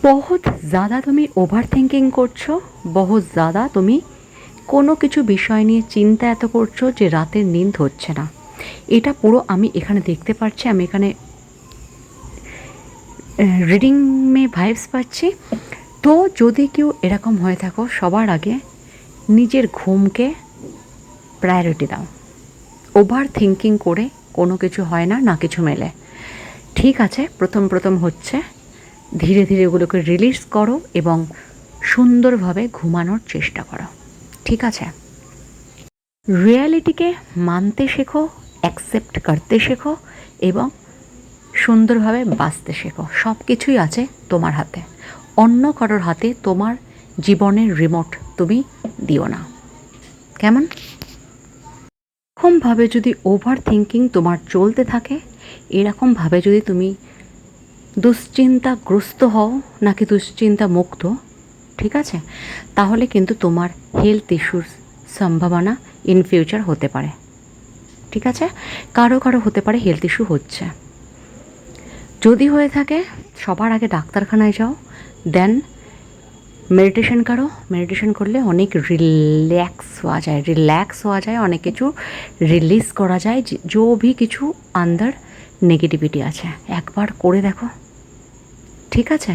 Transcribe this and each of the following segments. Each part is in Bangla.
बहुत ज़्यादा তুমি ওভার থিঙ্কিং করছো, বহুত ज़्यादा তুমি কোনো কিছু বিষয় নিয়ে চিন্তা এত করছো যে রাতের নিন্দ হচ্ছে না। এটা পুরো আমি এখানে দেখতে পাচ্ছি, আমি এখানে রিডিং মে ভাইবস পাচ্ছি। তো যদি কেউ এরকম হয়ে থাকো, সবার আগে নিজের ঘুমকে প্রায়োরিটি দাও। ওভার থিঙ্কিং করে কোনো কিছু হয় না, না কিছু মেলে। ঠিক আছে, প্রথম প্রথম হচ্ছে, ধীরে ধীরে ওগুলোকে রিলিজ করো এবং সুন্দরভাবে ঘুমানোর চেষ্টা করো। ঠিক আছে, রিয়ালিটিকে মানতে শেখো, অ্যাকসেপ্ট করতে শেখো এবং সুন্দরভাবে বাঁচতে শেখো। সব কিছুই আছে তোমার হাতে, অন্য কারোর হাতে তোমার জীবনের রিমোট তুমি দিও না। কেমন? এরকমভাবে যদি ওভার থিঙ্কিং তোমার চলতে থাকে, এরকমভাবে যদি তুমি দুশ্চিন্তাগ্রস্ত হও নাকি দুশ্চিন্তা মুক্ত, ঠিক আছে, তাহলে কিন্তু তোমার হেলথ ইস্যুর সম্ভাবনা ইন ফিউচার হতে পারে। ঠিক আছে, কারো কারো হতে পারে হেলথ ইস্যু হচ্ছে। যদি হয়ে থাকে, সবার আগে ডাক্তারখানায় যাও, দেন মেডিটেশন করো। মেডিটেশন করলে অনেক রিল্যাক্স হওয়া যায়, অনেক কিছু রিলিজ করা যায়, जो भी কিছু আন্দার নেগেটিভিটি আছে একবার করে দেখো। ঠিক আছে,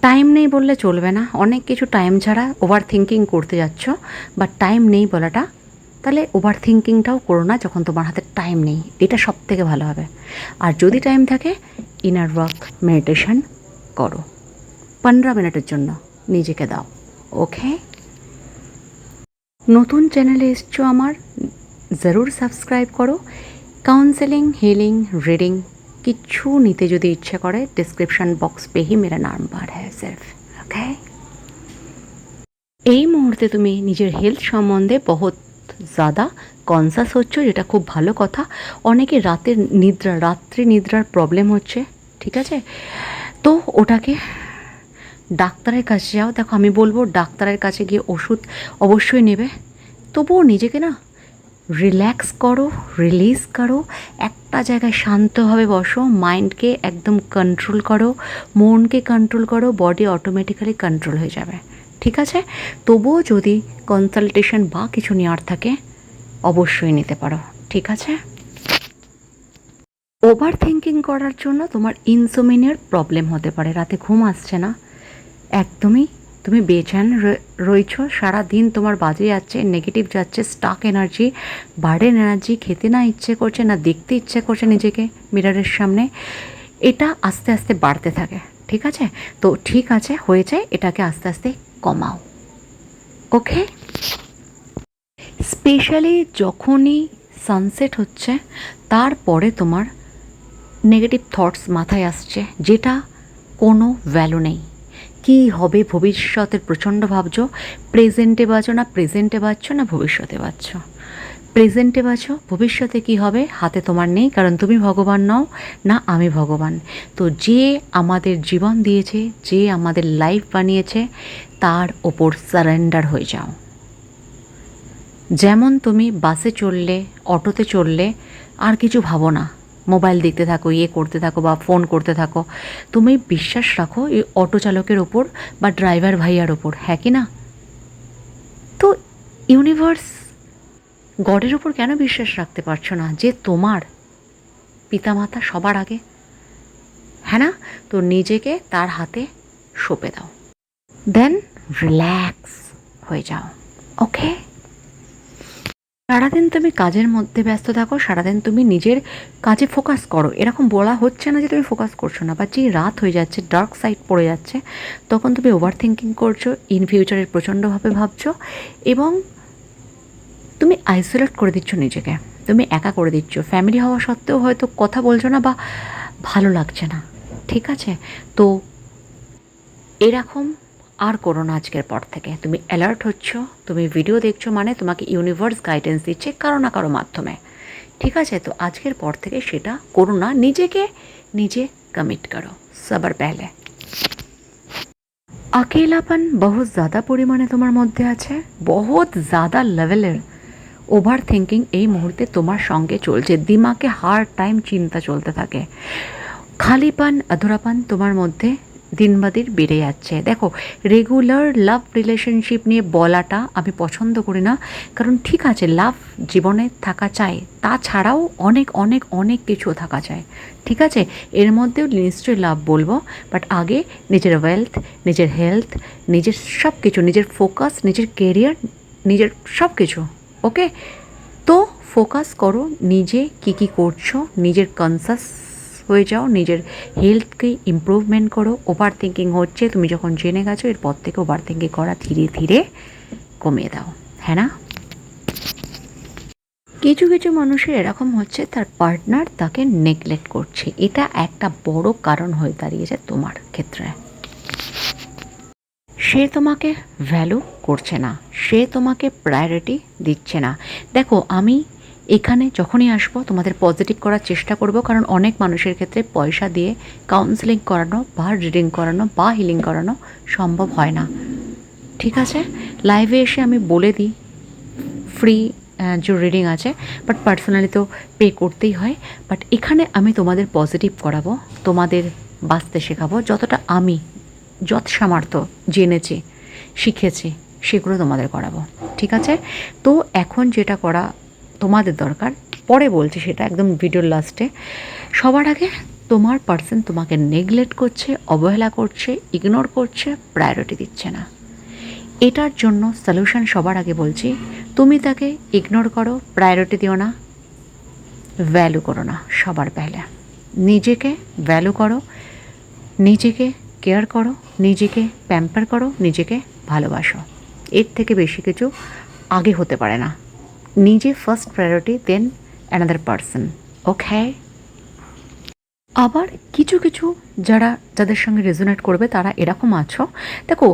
টাইম নেই বললে চলবে না, অনেক কিছু টাইম ছাড়া ওভার থিঙ্কিং করতে যাচ্ছ, বা টাইম নেই বলাটা, তাহলে ওভার থিঙ্কিংটাও করো না যখন তোমার হাতে টাইম নেই, এটা সব থেকে ভালো হবে। আর যদি টাইম থাকে, ইনার ওয়ার্ক মেডিটেশন করো, 15 মিনিটের জন্য নিজেকে দাও। ওকে, নতুন চ্যানেলে এসছো আমার, ज़रूर সাবস্ক্রাইব করো। काउंसलिंग हीलिंग रीडिंग किच्छू नीते जो इच्छा करे, डिस्क्रिप्शन बॉक्स पे ही मेरा नंबर है सिर्फ। ओके, এই মুহূর্তে তুমি নিজের হেলথ সম্বন্ধে বহুত ज़्यादा কনসাস হচ্ছ, যেটা খুব ভালো কথা। অনেকে রাত্রি নিদ্রার প্রবলেম হচ্ছে, ঠিক আছে, তো ওটাকে ডাক্তারের কাছে যাও। দেখো, আমি বলবো ডাক্তারের কাছে গিয়ে ওষুধ অবশ্যই নেবে, তবুও নিজেকে না রিল্যাক্স করো, রিলিজ করো, একটা জায়গায় শান্তভাবে বসো, মাইন্ডকে একদম কন্ট্রোল করো, মনকে কন্ট্রোল করো, বডি অটোমেটিক্যালি কন্ট্রোল হয়ে যাবে। ঠিক আছে, তবুও যদি কনসালটেশন বা কিছু নেওয়ার থাকে, অবশ্যই নিতে পারো। ঠিক আছে, ওভার থিঙ্কিং করার জন্য তোমার ইনসোমিনিয়ার প্রবলেম হতে পারে, রাতে ঘুম আসছে না, একদমই তুমি বেচैन রয়েছো, সারা দিন তোমার বাজে যাচ্ছে, নেগেটিভ যাচ্ছে, স্টাক এনার্জি, বার্ডেন এনার্জি, খেতে না ইচ্ছে করছে, না দেখতে ইচ্ছে করছে নিজেকে মিররের সামনে, এটা আস্তে আস্তে বাড়তে থাকে। ঠিক আছে, তো ঠিক আছে, হয়ে যায়, এটাকে আস্তে আস্তে কমাও। ওকে, স্পেশালি যখনই সানসেট হচ্ছে, তারপরে তোমার নেগেটিভ থটস মাথায় আসছে, যেটা কোনো ভ্যালু নেই। কী হবে ভবিষ্যতের প্রচণ্ড ভাবছো, প্রেজেন্টে বাঁচো না, প্রেজেন্টে বাঁচছো না ভবিষ্যতে বাঁচছো, প্রেজেন্টে বাঁচো, ভবিষ্যতে কী হবে হাতে তোমার নেই, কারণ তুমি ভগবান নও, না আমি ভগবান। তো যে আমাদের জীবন দিয়েছে, যে আমাদের লাইফ বানিয়েছে, তার ওপর সারেন্ডার হয়ে যাও। যেমন তুমি বাসে চললে, অটোতে চললে, আর কিছু ভাবো না, মোবাইল দেখতে থাকো, ইয়ে করতে থাকো বা ফোন করতে থাকো, তুমি বিশ্বাস রাখো এই অটো চালকের ওপর বা ড্রাইভার ভাইয়ার ওপর, হ্যাঁ কি না? তো ইউনিভার্স, গডের ওপর কেন বিশ্বাস রাখতে পারছো না, যে তোমার পিতামাতা সবার আগে, হ্যাঁ না? তো নিজেকে তার হাতে সঁপে দাও, দেন রিল্যাক্স হয়ে যাও। ওকে, সারাদিন তুমি কাজের মধ্যে ব্যস্ত থাকো, সারাদিন তুমি নিজের কাজে ফোকাস করো, এরকম বলা হচ্ছে না যে তুমি ফোকাস করছো না, বা যে রাত হয়ে যাচ্ছে, ডার্ক সাইড পড়ে যাচ্ছে, তখন তুমি ওভার থিঙ্কিং করছো, ইন ফিউচারের প্রচণ্ডভাবে ভাবছো, এবং তুমি আইসোলেট করে দিচ্ছ নিজেকে, তুমি একা করে দিচ্ছ, ফ্যামিলি হওয়া সত্ত্বেও হয়তো কথা বলছো না বা ভালো লাগছে না। ঠিক আছে, তো এরকম আর করো না। আজকের পর থেকে তুমি অ্যালার্ট হচ্ছ, তুমি ভিডিও দেখছো, মানে তোমাকে ইউনিভার্স গাইডেন্স দিচ্ছে কারো না কারো মাধ্যমে। ঠিক আছে, তো আজকের পর থেকে সেটা করো না, নিজেকে নিজে কমিট করো। সবার পেহলে अकेलापन बहुत ज़्यादा পরিমাণে তোমার মধ্যে আছে, বহুত ज़्यादा লেভেলের ওভার থিঙ্কিং এই মুহূর্তে তোমার সঙ্গে চলছে, দিমাগে হার টাইম চিন্তা চলতে থাকে, খালিপান অধুরাপান তোমার মধ্যে দিন বা দিন বেড়ে যাচ্ছে। দেখো, রেগুলার লাভ রিলেশনশিপ নিয়ে বলাটা আমি পছন্দ করি না, কারণ ঠিক আছে লাভ জীবনে থাকা চাই, তাছাড়াও অনেক অনেক অনেক কিছু থাকা চাই, ঠিক আছে, এর মধ্যেও নিশ্চয়ই লাভ বলবো, বাট আগে নিজের ওয়েলথ, নিজের হেলথ, নিজের সব কিছু, নিজের ফোকাস, নিজের কেরিয়ার, নিজের সব কিছু, ওকে। তো ফোকাস করো নিজে কী কী করছো, নিজের কনসাস হয়ে যাও, নিজের হেলথকে ইমপ্রুভমেন্ট করো। ওভার থিঙ্কিং হচ্ছে, তুমি যখন জেনে গেছো এরপর থেকে ওভার থিঙ্কিং করা ধীরে ধীরে কমিয়ে দাও, হ্যাঁ না? কিছু কিছু মানুষের এরকম হচ্ছে তার পার্টনার তাকে নেগলেক্ট করছে, এটা একটা বড় কারণ হয়ে দাঁড়িয়েছে তোমার ক্ষেত্রে। সে তোমাকে ভ্যালু করছে না, সে তোমাকে প্রায়োরিটি দিচ্ছে না। দেখো, আমি এখানে যখনই আসবো তোমাদের পজিটিভ করার চেষ্টা করব, কারণ অনেক মানুষের ক্ষেত্রে পয়সা দিয়ে কাউন্সেলিং করানো বা রিডিং করানো বা হিলিং করানো সম্ভব হয় না, ঠিক আছে। লাইভে এসে আমি বলে দিই ফ্রি যে রিডিং আছে, বাট পার্সোনালি তো পে করতেই হয়। বাট এখানে আমি তোমাদের পজিটিভ করাবো, তোমাদের বাঁচতে শেখাবো, যতটা আমি যত সামর্থ্য জেনেছি শিখেছি সেগুলো তোমাদের করাবো, ঠিক আছে। তো এখন যেটা করা তোমাদের দরকার, পরে বলছি সেটা একদম ভিডিওর লাস্টে, সবার আগে তোমার পার্সন তোমাকে নেগলেক্ট করছে, অবহেলা করছে, ইগনোর করছে, প্রায়োরিটি দিচ্ছে না। এটার জন্য সলিউশন সবার আগে বলছি, তুমি তাকে ইগনোর করো, প্রায়োরিটি দিও না, ভ্যালু করো না। সবার પહેলে নিজেকে ভ্যালু করো, নিজেকে কেয়ার করো, নিজেকে প্যাম্পার করো, নিজেকে ভালোবাসো। এর থেকে বেশি কিছু আগে হতে পারে না। নিজে ফার্স্ট প্রায়োরিটি, দেন অ্যানাদার পারসন, ওকে। আবার কিছু কিছু যাদের সঙ্গে রেজোনেট করবে তারা এরকম আছো, দেখো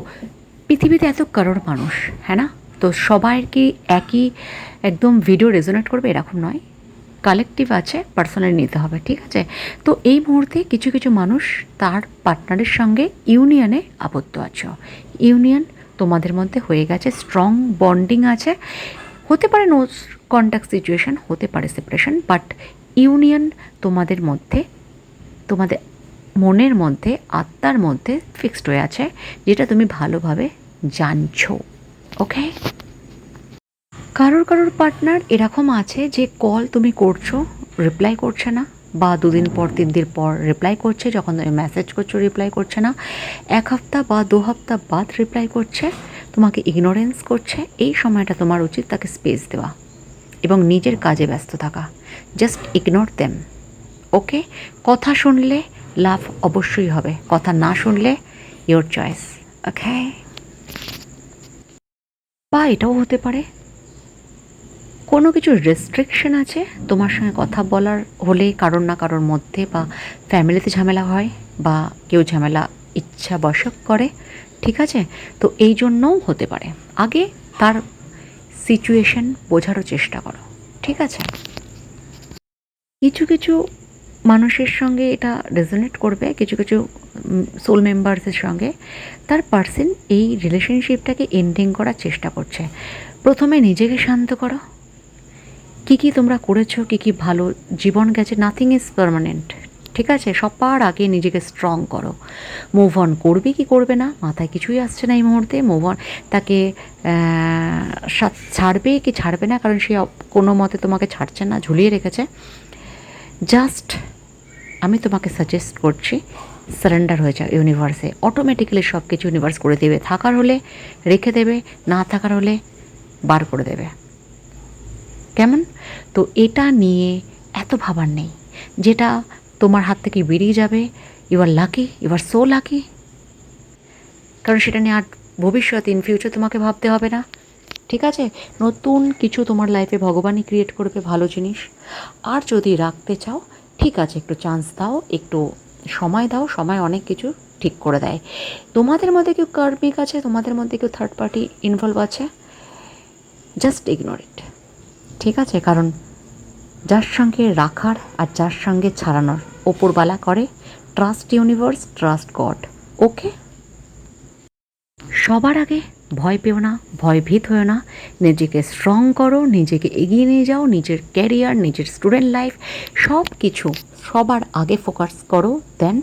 পৃথিবীতে এত কারোর মানুষ, হ্যাঁ না, তো সবাই কি একই একদম ভিডিও রেজোনেট করবে এরকম নয়, কালেকটিভ আছে, পার্সোনালি নিতে হবে, ঠিক আছে। তো এই মুহূর্তে কিছু কিছু মানুষ তার পার্টনারের সঙ্গে ইউনিয়নে আবদ্ধ আছো, ইউনিয়ন তোমাদের মধ্যে হয়ে গেছে, স্ট্রং বন্ডিং আছে, হতে পারে নো কন্ট্যাক্ট সিচুয়েশন, হতে পারে সেপারেশন, বাট ইউনিয়ন তোমাদের মধ্যে, তোমাদের মনের মধ্যে, আত্মার মধ্যে ফিক্সড হয়ে আছে, যেটা তুমি ভালোভাবে জানছো, ওকে। কারোর কারোর পার্টনার এরকম আছে যে কল তুমি করছো রিপ্লাই করছে না, বা 2 দিন পর 3 দিন পর রিপ্লাই করছে, যখন তুমি মেসেজ করছো রিপ্লাই করছে না, 1 হপ্তা বা 2 হপ্তা বাদ রিপ্লাই করছে, তোমাকে ইগনোরেন্স করছে। এই সময়টা তোমার উচিত তাকে স্পেস দেওয়া এবং নিজের কাজে ব্যস্ত থাকা, জাস্ট ইগনোর দেম, ওকে। কথা শুনলে লাভ অবশ্যই হবে, কথা না শুনলে ইয়োর চয়েস, ওকে। বা এটাও হতে পারে কোনো কিছু রেস্ট্রিকশন আছে তোমার সঙ্গে কথা বলার হলে কারোর না কারোর মধ্যে, বা ফ্যামিলিতে ঝামেলা হয়, বা কেউ ঝামেলা ইচ্ছাবশত করে, ঠিক আছে। তো এই জন্যও হতে পারে, আগে তার সিচুয়েশন বোঝারও চেষ্টা করো, ঠিক আছে। কিছু কিছু মানুষের সঙ্গে এটা রেজোনেট করবে, কিছু কিছু সোল মেম্বার্সের সঙ্গে তার পার্সন এই রিলেশনশিপটাকে এন্ডিং করার চেষ্টা করছে। প্রথমে নিজেকে শান্ত করো, কী কী তোমরা করেছো, কী কী ভালো জীবন গেছে, নাথিং ইজ পার্মানেন্ট, ঠিক আছে। সবার আগে নিজেকে স্ট্রং করো। মুভ অন করবে কি করবে না মাথায় কিছুই আসছে না এই মুহূর্তে, মুভ অন, তাকে ছাড়বে কি ছাড়বে না, কারণ সে কোনো মতে তোমাকে ছাড়ছে না, ঝুলিয়ে রেখেছে। জাস্ট আমি তোমাকে সাজেস্ট করছি, সারেন্ডার হয়ে যাও ইউনিভার্সে, অটোমেটিক্যালি সব কিছু ইউনিভার্স করে দেবে, থাকার হলে রেখে দেবে, না থাকার হলে বার করে দেবে, কেমন? তো এটা নিয়ে এত ভাবার নেই, যেটা তোমার হাত থেকে বেরিয়ে যাবে, you are lucky, you are so lucky, কারণ সেটা নিয়ে আর ভবিষ্যৎ ইন ফিউচার তোমাকে ভাবতে হবে না, ঠিক আছে। নতুন কিছু তোমার লাইফে ভগবানই ক্রিয়েট করবে, ভালো জিনিস। আর যদি রাখতে চাও, ঠিক আছে, একটু চান্স দাও, একটু সময় দাও, সময় অনেক কিছু ঠিক করে দেয়। তোমাদের মধ্যে কেউ কার্মিক আছে, তোমাদের মধ্যে কেউ থার্ড পার্টি ইনভলভ আছে, জাস্ট ইগনোর ইট, ঠিক আছে। কারণ যার সঙ্গে রাখার আর যার সঙ্গে ছাড়ানোর ওপরবালা করে, ট্রাস্ট ইউনিভার্স, ট্রাস্ট গড, ওকে। সবার আগে ভয় পেও না, ভয়ভীত হয়েও না, নিজেকে স্ট্রং করো, নিজেকে এগিয়ে নিয়ে যাও, নিজের ক্যারিয়ার, নিজের স্টুডেন্ট লাইফ, সব কিছু সবার আগে ফোকাস করো, দেন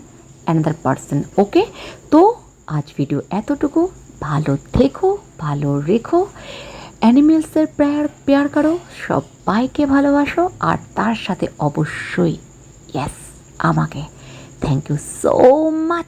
অ্যানাদার পার্সন। ওকে, তো আজ ভিডিও এতটুকু। ভালো থেকো, ভালো রেখো, অ্যানিমেলসের পেয়ার করো, সবাইকে ভালোবাসো, আর তার সাথে অবশ্যই ইয়েস আমাকে। Thank you so much.